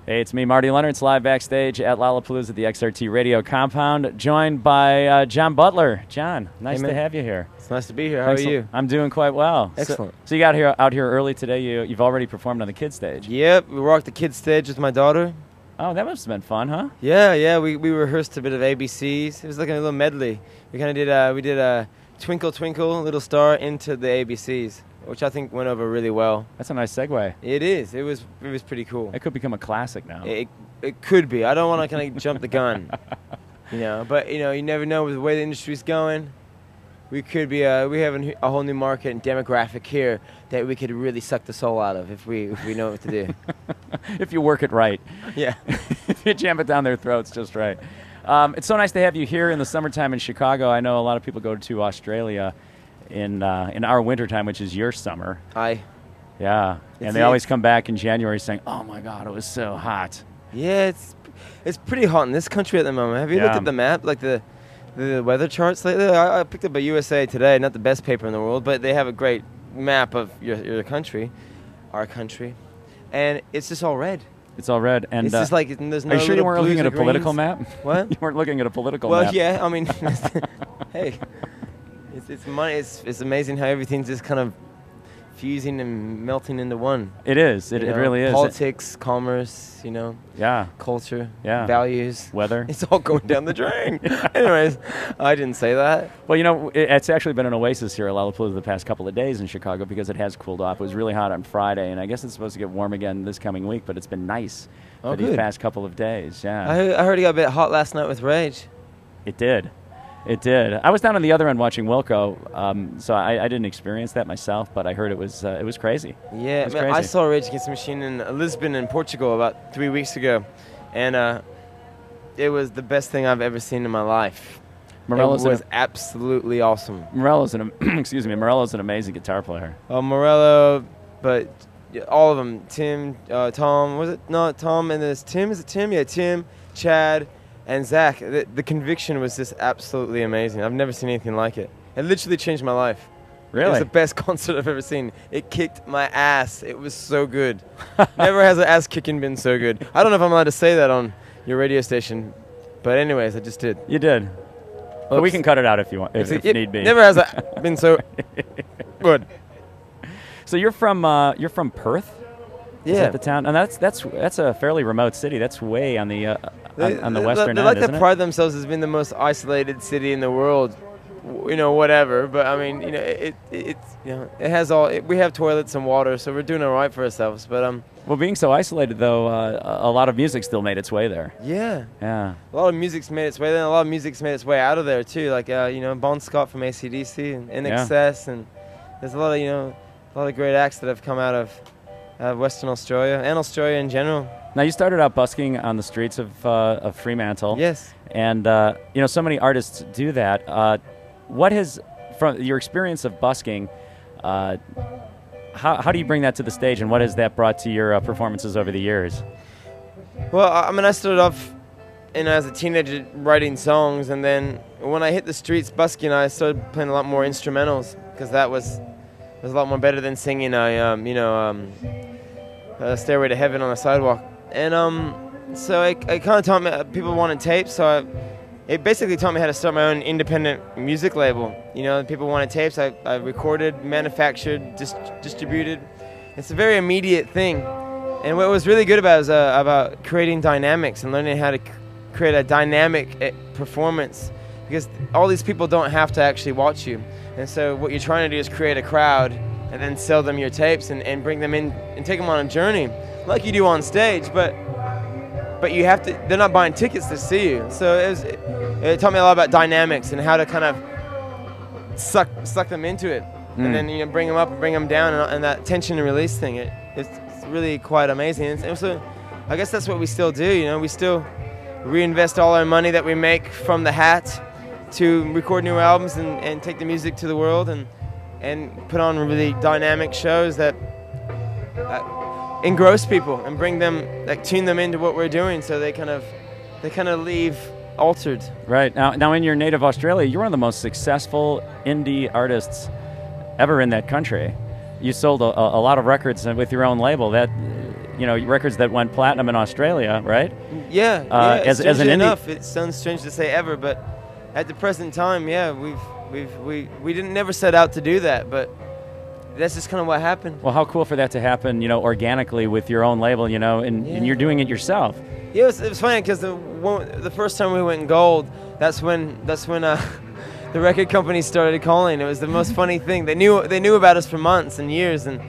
Hey, it's me, Marty Lennartz, live backstage at Lollapalooza at the XRT Radio Compound, joined by John Butler. John, nice to have you here. It's nice to be here. How are you? I'm doing quite well. Excellent. So you got out here early today. You've already performed on the kids stage. Yep, we rocked the kids stage with my daughter. Oh, that must have been fun, huh? Yeah. We rehearsed a bit of ABCs. It was like a little medley. We kind of did a Twinkle Twinkle Little Star into the ABCs, which I think went over really well. That's a nice segue. It is. It was pretty cool. It could become a classic now. It could be. I don't want to kind of jump the gun, But you never know with the way the industry's going. We could be. We have a whole new market and demographic here that we could really suck the soul out of if we know what to do. If you work it right. Yeah. If you jam it down their throats just right. It's so nice to have you here in the summertime in Chicago. I know a lot of people go to Australia in our wintertime, which is your summer. Aye. Yeah. And they always come back in January saying, "Oh my God, it was so hot." Yeah, it's pretty hot in this country at the moment. Have you looked at the map, like the weather charts lately? I picked up a USA Today, not the best paper in the world, but they have a great map of your country, our country, and it's just all red. It's all red, and it's just like there's no. Are you sure you weren't looking at a political map? What? You weren't looking at a political map. Well, yeah. I mean, hey, it's money. It's amazing how everything's just kind of fusing and melting into one. It is. It really is. Politics, commerce, Yeah. Culture, yeah. Values. Weather. It's all going down the drain. Anyways, I didn't say that. Well, it's actually been an oasis here at Lollapalooza the past couple of days in Chicago because it has cooled off. It was really hot on Friday, and I guess it's supposed to get warm again this coming week, but it's been nice for these past couple of days. Yeah. I heard it got a bit hot last night with Rage. It did. It did. I was down on the other end watching Wilco, so I didn't experience that myself, but I heard it was crazy. Yeah, was crazy. I saw Rage Against the Machine in Lisbon in Portugal about 3 weeks ago, and it was the best thing I've ever seen in my life. Morello's it was absolutely awesome. Morello's Morello's an amazing guitar player. Morello, but all of them. Tim, Tom, was it not Tom? And there's Tim. Is it Tim? Yeah, Tim, Chad, and Zach. The conviction was just absolutely amazing. I've never seen anything like it. It literally changed my life. Really? It was the best concert I've ever seen. It kicked my ass. It was so good. Never has an ass kicking been so good. I don't know if I'm allowed to say that on your radio station, but anyways, I just did. You did. But we can cut it out if you want, if need be. Never has been so good. So you're from Perth? Yeah. Is that the town? And that's a fairly remote city. That's way on the on the western they end, like isn't to it? pride themselves as being the most isolated city in the world. Whatever. But I mean, it has all. We have toilets and water, so we're doing all right for ourselves. But well, being so isolated though, a lot of music still made its way there. Yeah. Yeah. A lot of music's made its way there, and a lot of music's made its way out of there too. Like Bon Scott from AC/DC and NXS, and there's a lot of great acts that have come out of Western Australia and Australia in general. Now, you started out busking on the streets of Fremantle. Yes. And, so many artists do that. What has, from your experience of busking, how do you bring that to the stage, and what has that brought to your performances over the years? Well, I mean, I started off as a teenager writing songs, and then when I hit the streets busking, I started playing a lot more instrumentals, because that was a lot more better than singing Stairway to Heaven on the sidewalk. And so it kind of taught me, people wanted tapes, so it basically taught me how to start my own independent music label. People wanted tapes, I recorded, manufactured, distributed. It's a very immediate thing. And what was really good about it was about creating dynamics and learning how to create a dynamic performance, because all these people don't have to actually watch you. And so what you're trying to do is create a crowd and then sell them your tapes and bring them in and take them on a journey like you do on stage, but you have to, they're not buying tickets to see you. So it taught me a lot about dynamics and how to kind of suck them into it, and then bring them up and bring them down, and that tension and release thing, it's really quite amazing. And so I guess that's what we still do. We still reinvest all our money that we make from the hat to record new albums and take the music to the world and put on really dynamic shows that engross people and bring them, tune them into what we're doing, so they kind of leave altered. Right. Now in your native Australia, you're one of the most successful indie artists ever in that country. You sold a lot of records with your own label. That records that went platinum in Australia, right? Yeah. As an indie. Enough, it sounds strange to say ever, but at the present time, yeah, we didn't never set out to do that, but that's just kind of what happened. Well, how cool for that to happen, organically with your own label, and you're doing it yourself. Yeah, it was funny because the first time we went gold, that's when the record company started calling. It was the most funny thing. They knew about us for months and years, and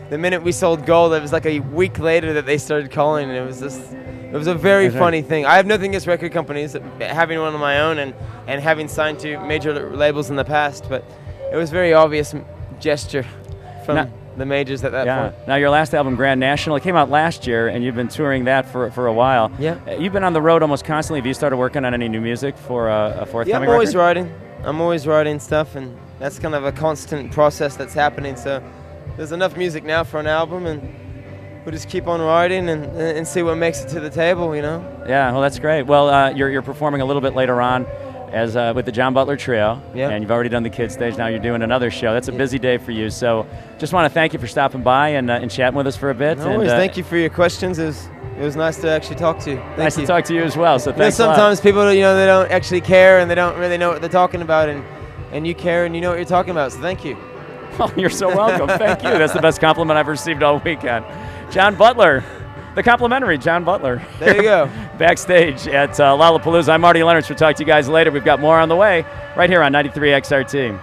the minute we sold gold, it was like a week later that they started calling, and it was a very funny thing. I have nothing against record companies, having one of my own and having signed to major labels in the past, but it was a very obvious gesture from the majors at that point. Now, your last album, Grand National, it came out last year, and you've been touring that for a while. Yeah. You've been on the road almost constantly. Have you started working on any new music for a forthcoming record? Yeah, I'm always writing stuff, and that's kind of a constant process that's happening. So there's enough music now for an album, and we'll just keep on writing and see what makes it to the table, Yeah, well, that's great. Well, you're performing a little bit later on as with the John Butler Trio, and you've already done the kids stage. Now you're doing another show. That's a busy day for you. So just want to thank you for stopping by and chatting with us for a bit. No worries. Thank you for your questions. It was nice to actually talk to you. Nice to talk to you as well. So thanks. Sometimes people, they don't actually care and they don't really know what they're talking about, and you care and you know what you're talking about. So thank you. Well, you're so welcome. Thank you. That's the best compliment I've received all weekend. John Butler. The complimentary John Butler. There you go. Backstage at Lollapalooza. I'm Marty Lennartz. We'll talk to you guys later. We've got more on the way right here on 93 XRT.